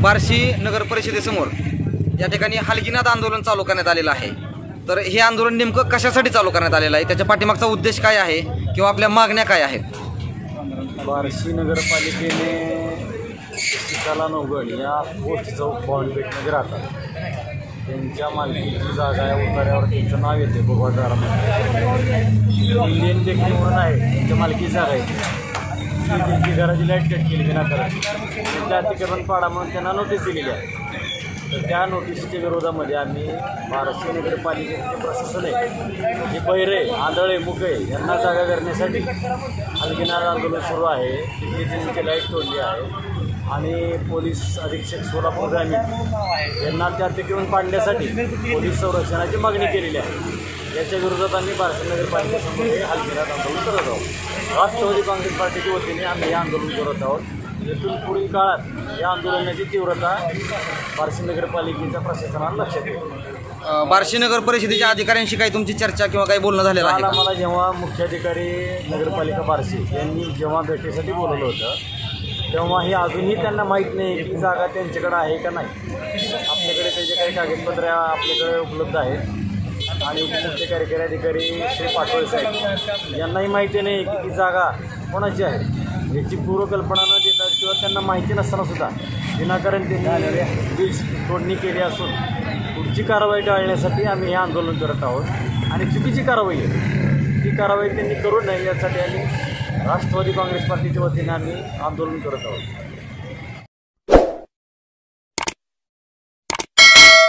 बार्शी नगर परिषदेसमोर या ठिकाणी हलगीनाद आंदोलन चालू करण्यात आलेलं आहे। तर हे आंदोलन नेमकं कशासाठी चालू करण्यात आलेलं आहे, त्याच्या पाठीमागचा उद्देश काय आहे किंवा आपल्या मागण्या काय आहेत? बार्शी नगरपालिकेने सीताला नवगड या पोस्ट चौक बॉन्डपेठमध्ये राहतात, त्यांच्या मालकीची जागा आहे, उतार्यावर त्यांचं नाव येते भगवादारामध्ये इंडियन बेकरी म्हणून आहे, त्यांच्या मालकीची जागा आहे। त्यांची घराची लाईट कट केली विनाकारण, त्यांच्या अतिक्रमण पाडा म्हणून त्यांना नोटीस दिलेली आहे। तर त्या नोटीसच्या विरोधामध्ये आम्ही बार्शी नगरपालिकेचे प्रशासन आहे, जे बहिरे आंधळे मुके यांना जागा करण्यासाठी हलगीनाद आंदोलन सुरू आहे। तिथे त्यांची लाईट तोडली आहे आणि पोलीस अधीक्षक सोलापूर ग्रामीण यांना त्या अतिक्रमण पाडण्यासाठी पोलीस संरक्षणाची मागणी केलेली आहे। याच्या विरोधात आम्ही बार्शी नगरपालिकेसमोर हे हलगीनाद आंदोलन करत आहोत। राष्ट्रवादी काँग्रेस पार्टीच्या वतीने आम्ही हे आंदोलन करत आहोत। येथून पुढील काळात या आंदोलनाची तीव्रता बार्शी नगरपालिकेच्या प्रशासनाला लक्षात येईल। बार्शी नगर परिषदेच्या अधिकाऱ्यांशी काही तुमची चर्चा किंवा काही बोलणं झालेलं आहे? मला जेव्हा मुख्याधिकारी नगरपालिका बार्शी यांनी जेव्हा भेटीसाठी बोलवलं होतं, तेव्हा हे अजूनही त्यांना माहीत नाही की जागा त्यांच्याकडे आहे का नाही। आपल्याकडे त्याचे काही कागदपत्रे आपल्याकडे उपलब्ध आहेत आणि उपमुख्य कार्यकारी अधिकारी श्री पाटोळे साहेब यांनाही माहिती नाही की ती जागा कोणाची आहे। याची पूर्वकल्पना न देता किंवा त्यांना माहिती नसताना सुद्धा विनाकारण त्यांनी वीज तोडणी केली असून पुढची कारवाई टाळण्यासाठी आम्ही हे आंदोलन करत आहोत आणि चुकीची कारवाई आहे ती कारवाई त्यांनी करू नये यासाठी आम्ही राष्ट्रवादी काँग्रेस पार्टीच्या वतीने आम्ही आंदोलन करत आहोत।